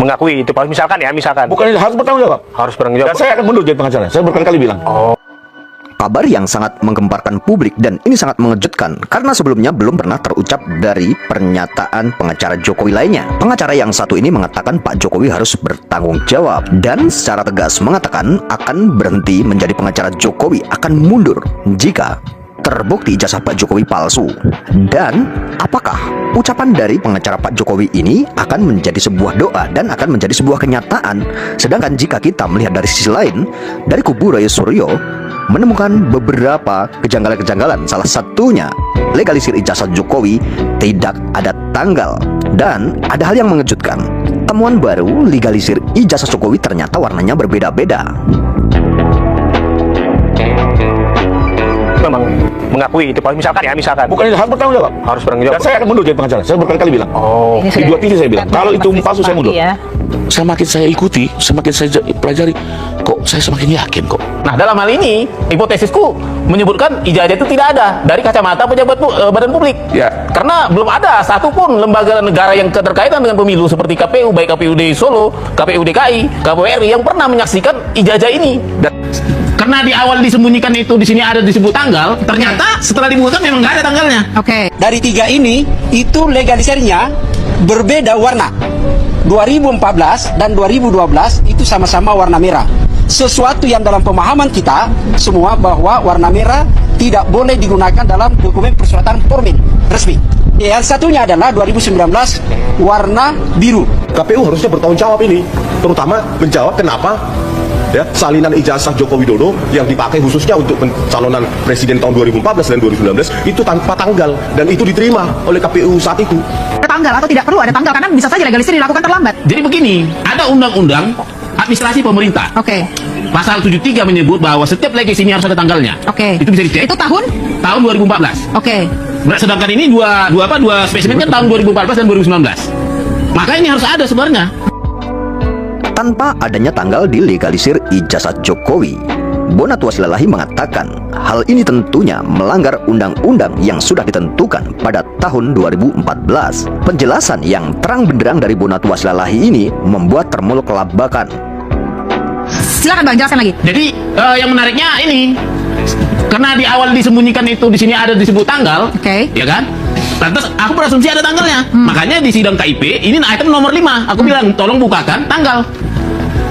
mengakui itu, Pak. Misalkan ya, misalkan. Bukan, harus bertanggung jawab. Harus bertanggung jawab. Dan saya akan mundur jadi pengacara. Saya berkali-kali bilang. Oh. Kabar yang sangat menggemparkan publik dan ini sangat mengejutkan karena sebelumnya belum pernah terucap dari pernyataan pengacara Jokowi lainnya. Pengacara yang satu ini mengatakan Pak Jokowi harus bertanggung jawab dan secara tegas mengatakan akan berhenti menjadi pengacara Jokowi, akan mundur jika terbukti ijazah Pak Jokowi palsu. Dan apakah ucapan dari pengacara Pak Jokowi ini akan menjadi sebuah doa dan akan menjadi sebuah kenyataan? Sedangkan jika kita melihat dari sisi lain, dari kubu Roy Suryo menemukan beberapa kejanggalan-kejanggalan. Salah satunya legalisir ijazah Jokowi tidak ada tanggal. Dan ada hal yang mengejutkan. Temuan baru legalisir ijazah Jokowi ternyata warnanya berbeda-beda. Memang mengakui itu, Pak. Misalkan ya, misalkan. Bukan, harus bertanggung jawab. Harus bertanggung jawab. Dan saya akan mundur jadi pengacara. Saya berkali-kali bilang. Oh. Di dua TV saya bilang. Kalau itu palsu saya mundur. Ya. Semakin saya ikuti, semakin saya pelajari, kok saya semakin yakin kok. Nah, dalam hal ini, hipotesisku menyebutkan ijazah itu tidak ada dari kacamata pejabat badan publik. Ya. Karena belum ada satupun lembaga negara yang keterkaitan dengan pemilu seperti KPU, baik KPUD Solo, KPU DKI, KPU RI yang pernah menyaksikan ijazah ini. Dan karena di awal disembunyikan itu di sini ada disebut tanggal, ternyata setelah dibuka memang nggak ada tanggalnya. Oke. Dari tiga ini, itu legalisirnya berbeda warna. 2014 dan 2012 itu sama-sama warna merah. Sesuatu yang dalam pemahaman kita semua bahwa warna merah tidak boleh digunakan dalam dokumen persyaratan formil resmi. Yang satunya adalah 2019 warna biru. KPU harusnya bertanggung jawab ini, terutama menjawab kenapa ya salinan ijazah Joko Widodo yang dipakai khususnya untuk pencalonan presiden tahun 2014 dan 2019 itu tanpa tanggal dan itu diterima oleh KPU saat itu. Ada tanggal atau tidak perlu ada tanggal karena bisa saja legalisir dilakukan terlambat. Jadi begini, ada undang-undang administrasi pemerintah. Oke. Pasal 73 menyebut bahwa setiap legis ini harus ada tanggalnya. Oke. Itu bisa dicek. Itu tahun? Tahun 2014. Oke. Sedangkan ini dua spesimen kan tahun 2014 dan 2019. Maka ini harus ada sebenarnya. Tanpa adanya tanggal di legalisir ijazah Jokowi, Bonat Wasilalahi mengatakan hal ini tentunya melanggar undang-undang yang sudah ditentukan pada tahun 2014. Penjelasan yang terang benderang dari Bonat Wasilalahi ini membuat Termul kelabakan. Silakan Bang, jelaskan lagi. Jadi yang menariknya ini karena di awal disembunyikan itu di sini ada disebut tanggal, ya kan? Lantas aku berasumsi ada tanggalnya. Makanya di sidang KIP ini item nomor 5. Aku bilang tolong bukakan tanggal.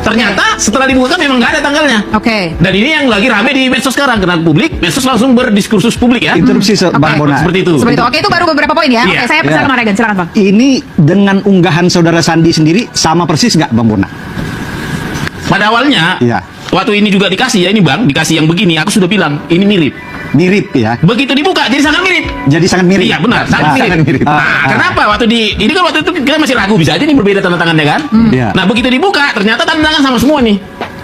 Ternyata setelah dibuka memang nggak ada tanggalnya. Oke. Dan ini yang lagi rame di medsos sekarang karena publik, medsos langsung berdiskursus publik ya. Interupsi Bang Bona. Seperti itu. Seperti itu. Oke, itu baru beberapa poin ya. Iya. Oke, saya persilakan Regan, silakan Bang. Ini dengan unggahan saudara Sandi sendiri sama persis nggak Bang Bona? Pada awalnya, Iya. waktu ini juga dikasih ya ini Bang, dikasih yang begini, aku sudah bilang ini mirip. Mirip ya. Begitu dibuka jadi sangat mirip. Jadi sangat mirip. Iya benar, sangat mirip. Nah, kenapa waktu ini kan waktu itu kita masih ragu bisa aja nih berbeda tanda tangannya kan? Iya. Nah begitu dibuka ternyata tanda tangan sama semua nih.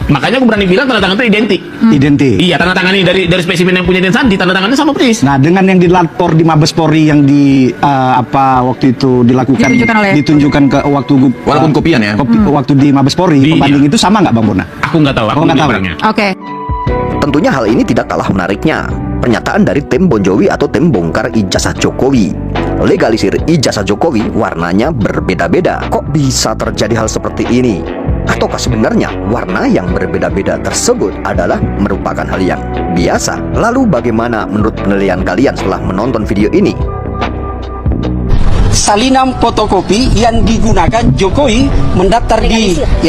Makanya aku berani bilang tanda tangan itu identik. Identik. Iya, tanda tangan ini dari spesimen yang punya Den Sandi, tanda tangannya sama persis. Nah, dengan yang dilapor di Mabes Polri yang waktu itu dilakukan ditunjukkan ke waktu Walaupun kopian ya. Waktu di Mabes Polri, pembanding itu sama nggak Bang Bona? Aku nggak tahu, aku nggak tahu. barangnya. Oke. Tentunya hal ini tidak kalah menariknya. Pernyataan dari tim Bonjowi atau tim bongkar ijazah Jokowi. Legalisir ijazah Jokowi warnanya berbeda-beda. Kok bisa terjadi hal seperti ini? Ataukah sebenarnya warna yang berbeda-beda tersebut adalah merupakan hal yang biasa? Lalu bagaimana menurut penilaian kalian setelah menonton video ini? Salinan fotokopi yang digunakan Jokowi mendaftar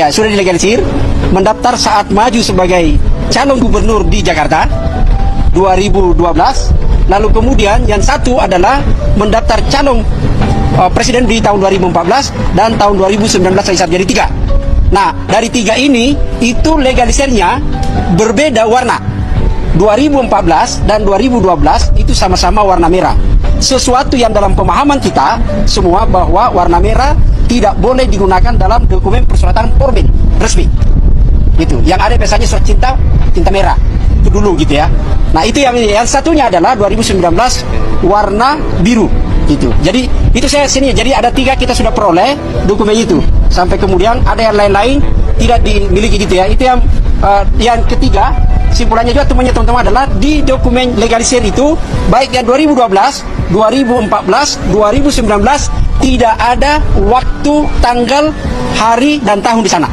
sudah dilegalisir, mendaftar saat maju sebagai calon gubernur di Jakarta 2012. Lalu kemudian yang satu adalah mendaftar calon presiden di tahun 2014 dan tahun 2019 saat jadi 3. Nah, dari 3 ini itu legalisirnya berbeda warna. 2014 dan 2012 itu sama-sama warna merah. Sesuatu yang dalam pemahaman kita semua bahwa warna merah tidak boleh digunakan dalam dokumen persyaratan formil resmi. Gitu. Yang ada biasanya surat tinta merah. Itu dulu gitu ya. Nah, itu yang satunya adalah 2019 warna biru. Gitu. Jadi itu saya sini. Jadi ada 3 kita sudah peroleh dokumen itu. Sampai kemudian ada yang lain-lain tidak dimiliki gitu ya. Itu yang ketiga. Simpulannya juga teman-teman adalah di dokumen legalisir itu baik yang 2012, 2014, 2019 tidak ada waktu, tanggal, hari, dan tahun di sana.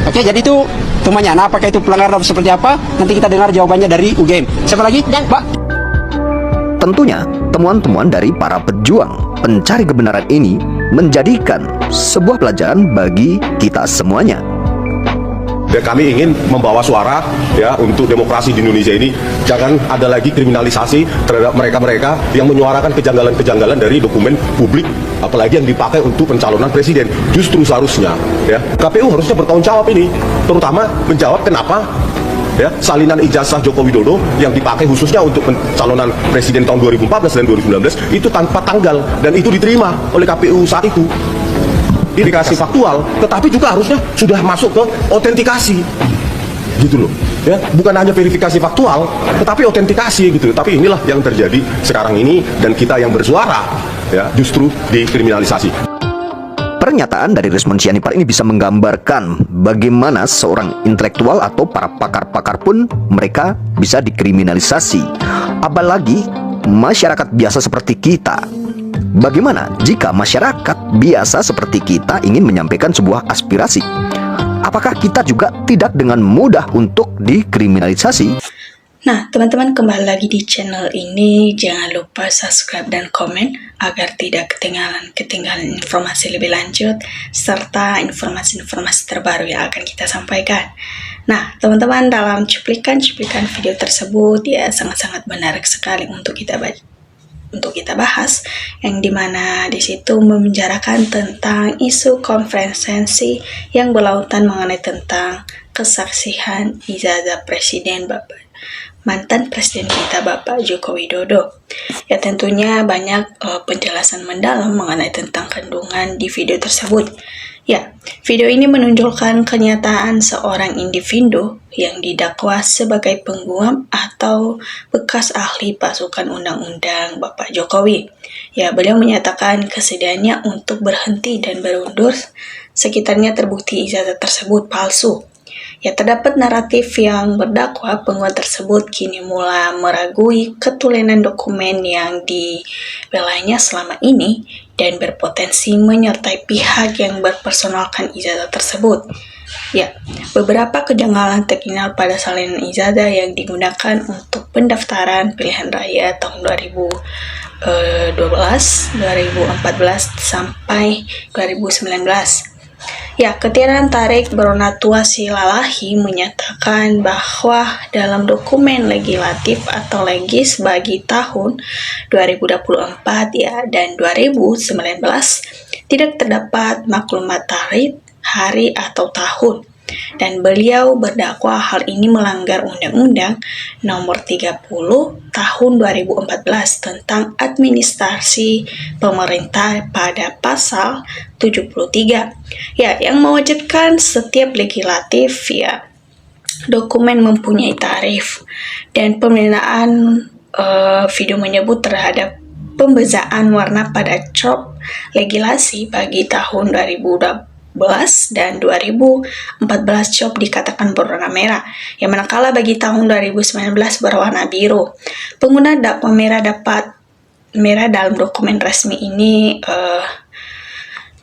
Oke, jadi itu temannya. Nah, apakah itu pelanggaran seperti apa? Nanti kita dengar jawabannya dari UGM. Siapa lagi? Pak. Tentunya, temuan-temuan dari para pejuang pencari kebenaran ini menjadikan sebuah pelajaran bagi kita semuanya. Dan kami ingin membawa suara ya untuk demokrasi di Indonesia ini. Jangan ada lagi kriminalisasi terhadap mereka-mereka yang menyuarakan kejanggalan-kejanggalan dari dokumen publik, apalagi yang dipakai untuk pencalonan presiden. Justru seharusnya ya KPU harusnya bertanggung jawab ini, terutama menjawab kenapa ya salinan ijazah Joko Widodo yang dipakai khususnya untuk pencalonan presiden tahun 2014 dan 2019 itu tanpa tanggal, dan itu diterima oleh KPU saat itu. Indikasi faktual, tetapi juga harusnya sudah masuk ke autentikasi, gitu loh. Ya, bukan hanya verifikasi faktual, tetapi autentikasi gitu. Tapi inilah yang terjadi sekarang ini, dan kita yang bersuara, ya, justru dikriminalisasi. Pernyataan dari Resmond Sianipar ini bisa menggambarkan bagaimana seorang intelektual atau para pakar-pakar pun mereka bisa dikriminalisasi. Apalagi masyarakat biasa seperti kita. Bagaimana jika masyarakat biasa seperti kita ingin menyampaikan sebuah aspirasi? Apakah kita juga tidak dengan mudah untuk dikriminalisasi? Nah, teman-teman, kembali lagi di channel ini. Jangan lupa subscribe dan komen agar tidak ketinggalan informasi lebih lanjut serta informasi-informasi terbaru yang akan kita sampaikan. Nah, teman-teman, dalam cuplikan video tersebut ya sangat-sangat menarik sekali untuk kita bahas, yang dimana di situ membicarakan tentang isu konferensi yang berlautan mengenai tentang kesaksian ijazah presiden mantan presiden kita Bapak Joko Widodo. Ya, tentunya banyak penjelasan mendalam mengenai tentang kandungan di video tersebut. Ya, video ini menunjukkan kenyataan seorang individu yang didakwa sebagai pengguam atau bekas ahli pasukan undang-undang Bapak Jokowi. Ya, beliau menyatakan kesediaannya untuk berhenti dan berundur sekitarnya terbukti ijazah tersebut palsu. Ya, terdapat naratif yang berdakwa pengguam tersebut kini mulai meragui ketulenan dokumen yang dibelanya selama ini dan berpotensi menyertai pihak yang berpersonalkan ijazah tersebut. Ya, beberapa kejanggalan terkenal pada salinan ijazah yang digunakan untuk pendaftaran pilihan raya tahun 2012, 2014 sampai 2019. Ya, Ketiran Tarik Bronatwa Silalahi menyatakan bahwa dalam dokumen legislatif atau legis bagi tahun 2024 ya dan 2019 tidak terdapat maklumat tarikh, hari atau tahun. Dan beliau berdakwa hal ini melanggar Undang-Undang Nomor 30 Tahun 2014 tentang Administrasi Pemerintah pada pasal 73. Ya, yang mewajibkan setiap legislatif ya dokumen mempunyai tarif, dan pembinaan video menyebut terhadap pembezaan warna pada COP legislasi bagi tahun 2012 dan 2014 COP dikatakan berwarna merah, yang manakala bagi tahun 2019 berwarna biru. Pengguna dakwa merah dalam dokumen resmi ini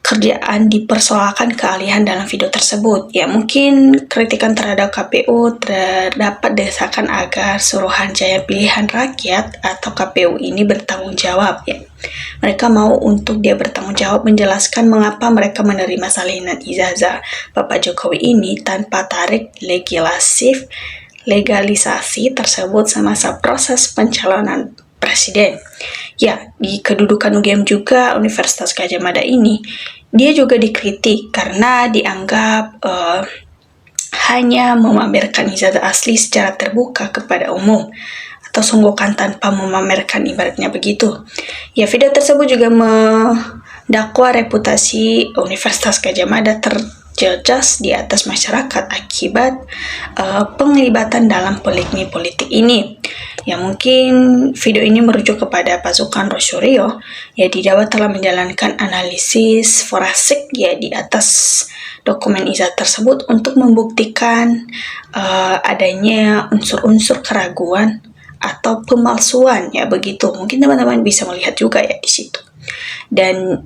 kerjaan dipersoalkan keahlian dalam video tersebut. Ya, mungkin kritikan terhadap KPU terdapat desakan agar Suruhanjaya Pilihan Rakyat atau KPU ini bertanggung jawab ya. Mereka mau untuk dia bertanggung jawab menjelaskan mengapa mereka menerima salinan ijazah Bapak Jokowi ini tanpa tarik legalisasi tersebut semasa proses pencalonan presiden. Ya, di kedudukan UGM juga Universitas Gadjah Mada ini, dia juga dikritik karena dianggap hanya memamerkan ijazah asli secara terbuka kepada umum, atau sungguhkan tanpa memamerkan, ibaratnya begitu. Ya, video tersebut juga mendakwa reputasi Universitas Gadjah Mada terjejas di atas masyarakat akibat penglibatan dalam polemik politik ini. Ya, mungkin video ini merujuk kepada pasukan Rosario ya didakwa telah menjalankan analisis forensik ya di atas dokumen ijazah tersebut untuk membuktikan adanya unsur-unsur keraguan atau pemalsuan ya begitu. Mungkin teman-teman bisa melihat juga ya di situ. Dan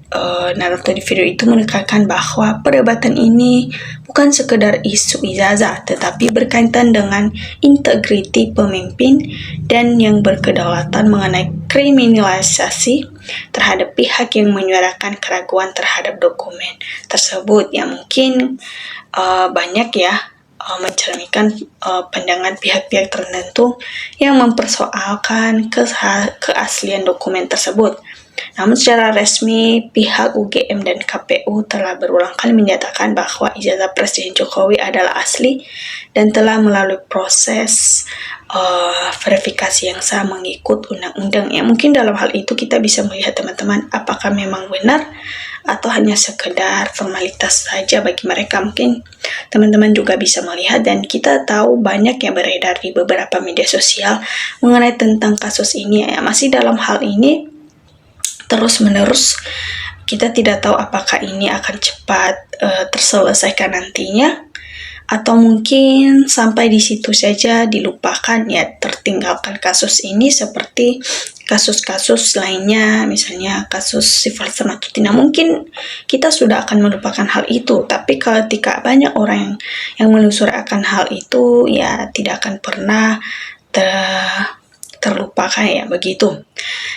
narator di video itu menekankan bahwa perdebatan ini bukan sekedar isu ijazah, tetapi berkaitan dengan integriti pemimpin dan yang berkedaulatan mengenai kriminalisasi terhadap pihak yang menyuarakan keraguan terhadap dokumen tersebut, yang mungkin banyak ya mencerminkan pandangan pihak-pihak tertentu yang mempersoalkan keaslian dokumen tersebut. Namun secara resmi pihak UGM dan KPU telah berulang kali menyatakan bahwa ijazah Presiden Jokowi adalah asli dan telah melalui proses verifikasi yang sah mengikut undang-undang. Ya, mungkin dalam hal itu kita bisa melihat teman-teman apakah memang benar atau hanya sekedar formalitas saja bagi mereka. Mungkin teman-teman juga bisa melihat, dan kita tahu banyak yang beredar di beberapa media sosial mengenai tentang kasus ini. Ya, masih dalam hal ini terus-menerus, kita tidak tahu apakah ini akan cepat terselesaikan nantinya, atau mungkin sampai di situ saja dilupakan, ya tertinggalkan kasus ini seperti kasus-kasus lainnya, misalnya kasus Sifat Matutina. Mungkin kita sudah akan melupakan hal itu, tapi ketika banyak orang yang menelusuri akan hal itu, ya tidak akan pernah terlupakan, ya begitu.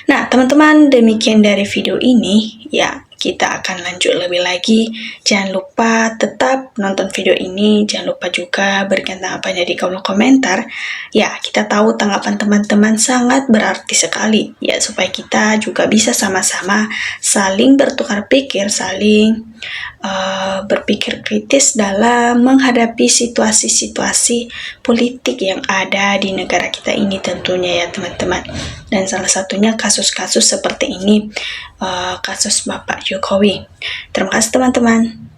Nah teman-teman, demikian dari video ini. Ya, kita akan lanjut lebih lagi. Jangan lupa tetap nonton video ini. Jangan lupa juga berikan tanggapannya di kolom komentar. Ya, kita tahu tanggapan teman-teman sangat berarti sekali. Ya, supaya kita juga bisa sama-sama saling bertukar pikir, saling berpikir kritis dalam menghadapi situasi-situasi politik yang ada di negara kita ini tentunya ya teman-teman. Dan salah satunya kasus-kasus seperti ini, kasus Bapak Jokowi. Terima kasih teman-teman.